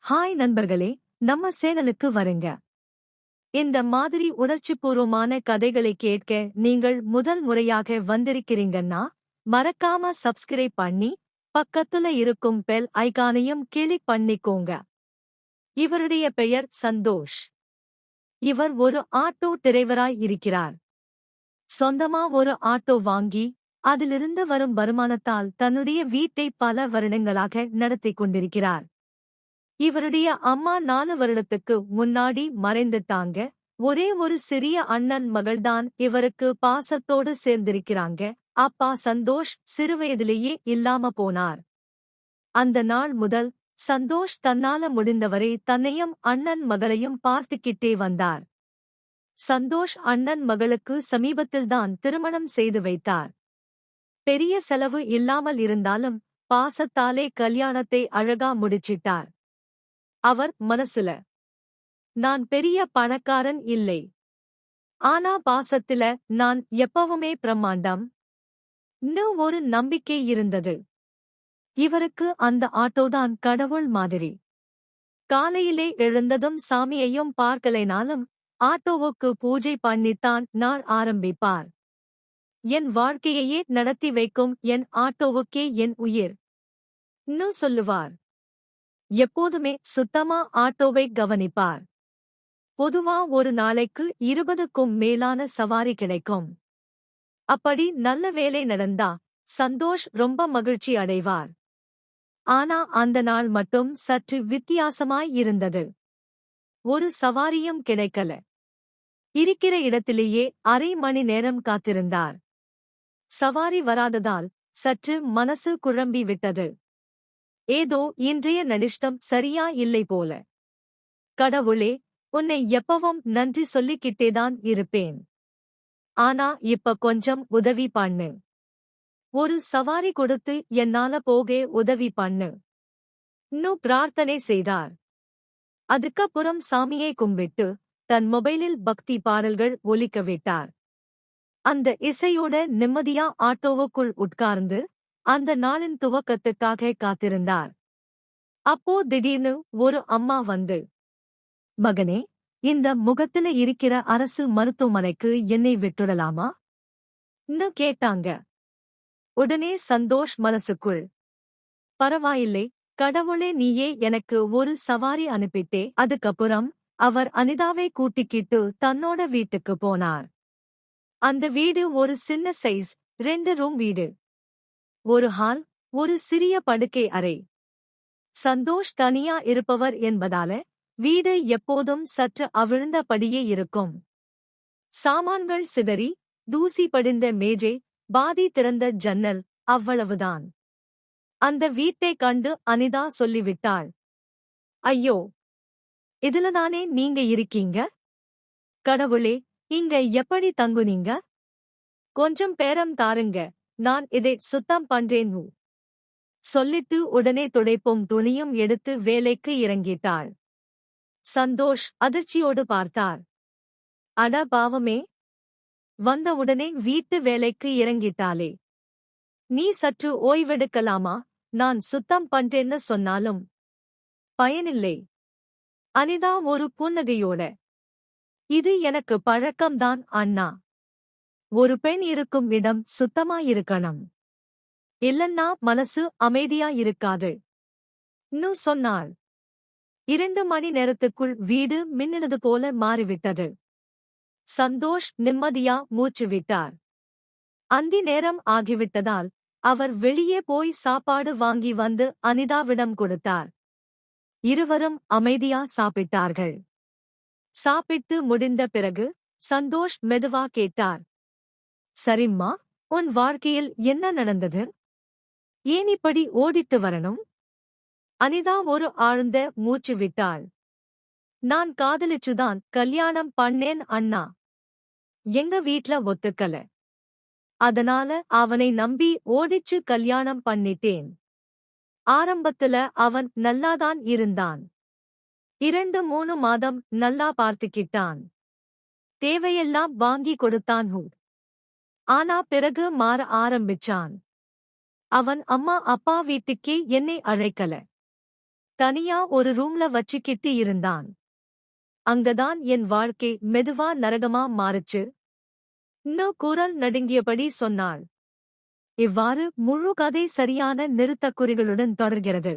Hi நண்பர்களே, நம்ம சேனலுக்கு வருங்க. இந்த மாதிரி உணர்ச்சிபூர்வமான கதைகளை கேட்க நீங்கள் முதல் முறையாக வந்திருக்கிறீங்கன்னா, மறக்காம சப்ஸ்கிரைப் பண்ணி, பக்கத்துல இருக்கும் பெல் ஐகானையும் கிளிக் பண்ணிக்கோங்க. இவருடைய பெயர் சந்தோஷ். இவர் ஒரு ஆட்டோ டிரைவராய் இருக்கிறார். சொந்தமா ஒரு ஆட்டோ வாங்கி, அதிலிருந்து வரும் வருமானத்தால் தன்னுடைய வீட்டை பல வருடங்களாக நடத்திக் கொண்டிருக்கிறார். இவருடைய அம்மா 4 வருடத்துக்கு முன்னாடி மறைந்துட்டாங்க. ஒரே ஒரு சிறிய அண்ணன் மகள்தான் இவருக்கு பாசத்தோடு சேர்ந்திருக்கிறாங்க. அப்பா சந்தோஷ் சிறுவயதிலேயே இல்லாம போனார். அந்த நாள் முதல் சந்தோஷ் தன்னால முடிந்தவரை தன்னையும் அண்ணன் மகளையும் பார்த்துக்கிட்டே வந்தார். சந்தோஷ் அண்ணன் மகளுக்கு சமீபத்தில்தான் திருமணம் செய்து வைத்தார். பெரிய செலவு இல்லாமல் இருந்தாலும் பாசத்தாலே கல்யாணத்தை அழகா முடிச்சிட்டார். அவர் மனசுல, நான் பெரிய பணக்காரன் இல்லை. ஆனா பாசத்தில நான் எப்பவுமே பிரம்மாண்டம். இன்னும் ஒரு நம்பிக்கை இருந்தது. இவருக்கு அந்த ஆட்டோதான் கடவுள் மாதிரி. காலையிலே எழுந்ததும் சாமியையும் பார்க்கலைனாலும் ஆட்டோவுக்கு பூஜை பண்ணித்தான் நாள் ஆரம்பிப்பார். என் வாழ்க்கையையே நடத்தி வைக்கும் என் ஆட்டோவுக்கே என் உயிர் இன்னும் சொல்லுவார். எப்போதுமே சுத்தமா ஆட்டோவை கவனிப்பார். பொதுவா ஒரு நாளைக்கு 20க்கும் மேலான சவாரி கிடைக்கும். அப்படி நல்ல வேலை நடந்தா சந்தோஷ் ரொம்ப மகிழ்ச்சி அடைவார். ஆனா அந்த நாள் மட்டும் சற்று வித்தியாசமாய் இருந்தது. ஒரு சவாரியும் கிடைக்கல. இருக்கிற இடத்திலேயே அரை மணி நேரம் காத்திருந்தார். சவாரி வராததால் சற்று மனசு குழம்பி விட்டது. ஏதோ இன்றைய நடிஷ்டம் சரியா இல்லை போல. கடவுளே, உன்னை எப்பவும் நன்றி சொல்லிக்கிட்டேதான் இருப்பேன். ஆனா இப்ப கொஞ்சம் உதவி பண்ணு. ஒரு சவாரி கொடுத்து என்னால போக உதவி பண்ணு. இன்னும் பிரார்த்தனை செய்தார். அதுக்கப்புறம் சாமியை கும்பிட்டு தன் மொபைலில் பக்தி பாடல்கள் ஒலிக்க விட்டார். அந்த இசையோட நிம்மதியா ஆட்டோவுக்குள் உட்கார்ந்து அந்த நாளின் துவக்கத்துக்காக காத்திருந்தார். அப்போ திடீர்னு ஒரு அம்மா வந்து, மகனே, இந்த முகத்துல இருக்கிற அரசு மருத்துவமனைக்கு என்னை விட்டுடலாமா? ன்னு கேட்டாங்க. உடனே சந்தோஷ் மனசுக்குள், பரவாயில்லை, கடவுளே, நீயே எனக்கு ஒரு சவாரி அனுப்பிட்டே. அதுக்கப்புறம் அவர் அனிதாவை கூட்டிக்கிட்டு தன்னோட வீட்டுக்கு போனார். அந்த வீடு ஒரு சின்ன சைஸ் 2 ரூம் வீடு. ஒரு ஹால், ஒரு சிறிய படுக்கை அறை. சந்தோஷ் தனியா இருப்பவர் என்பதால வீடு எப்போதும் சற்று அவிழ்ந்தபடியே இருக்கும். சாமான்கள் சிதறி, தூசி படிந்த மேஜை, பாதி திறந்த ஜன்னல், அவ்வளவுதான். அந்த வீட்டை கண்டு அனிதா சொல்லிவிட்டாள், ஐயோ, இதுலதானே நீங்க இருக்கீங்க? கடவுளே, இங்க எப்படி தங்குனீங்க? கொஞ்சம் பேரம் தாருங்க, நான் இதை சுத்தம் பண்றேன். சொல்லிட்டு உடனே துடைப்பும் துணியும் எடுத்து வேலைக்கு இறங்கிட்டாள். சந்தோஷ் அதிர்ச்சியோடு பார்த்தார். அட பாவமே, வந்தவுடனே வீட்டு வேலைக்கு இறங்கிட்டாளே. நீ சற்று ஓய்வெடுக்கலாமா? நான் சுத்தம் பண்றேன்னு சொன்னாலும் பயனில்லை. அனிதா ஒரு புன்னகையோட, இது எனக்கு பழக்கம்தான் அண்ணா. ஒரு பெண் இருக்கும் இடம் சுத்தமாயிருக்கணும். இல்லன்னா மனசு அமைதியா இருக்காது. இன்னும் சொன்னாள். 2 மணி நேரத்துக்குள் வீடு மின்னினது போல மாறிவிட்டது. சந்தோஷ் நிம்மதியா மூச்சு விட்டார். அந்தி நேரம் ஆகிவிட்டதால் அவர் வெளியே போய் சாப்பாடு வாங்கி வந்து அனிதாவிடம் கொடுத்தார். இருவரும் அமைதியா சாப்பிட்டார்கள். சாப்பிட்டு முடிந்த பிறகு சந்தோஷ் மெதுவா கேட்டார், சரிம்மா, உன் வாழ்க்கையில் என்ன நடந்தது? ஏன் இப்படி ஓடிட்டு வரணும்? அனிதா ஒரு ஆழ்ந்த மூச்சு விட்டாள். நான் காதலிச்சுதான் கல்யாணம் பண்ணேன் அண்ணா. எங்க வீட்ல ஒத்துக்கல. அதனால அவனை நம்பி ஓடிச்சு கல்யாணம் பண்ணிட்டேன். ஆரம்பத்துல அவன் நல்லாதான் இருந்தான். 2-3 மாதம் நல்லா பார்த்துக்கிட்டான். தேவையெல்லாம் வாங்கி கொடுத்தான். ஆனா பிறகு மாற ஆரம்பிச்சான். அவன் அம்மா அப்பா வீட்டுக்கே என்னை அழைக்கல. தனியா ஒரு ரூம்ல வச்சுக்கிட்டு இருந்தான். அங்கதான் என் வாழ்க்கை மெதுவா நரகமா மாறுச்சு. இன்னும் குரல் நடுங்கியபடி சொன்னாள். இவ்வாறு முழு கதை சரியான நிறுத்தக்குறிகளுடன் தொடர்கிறது.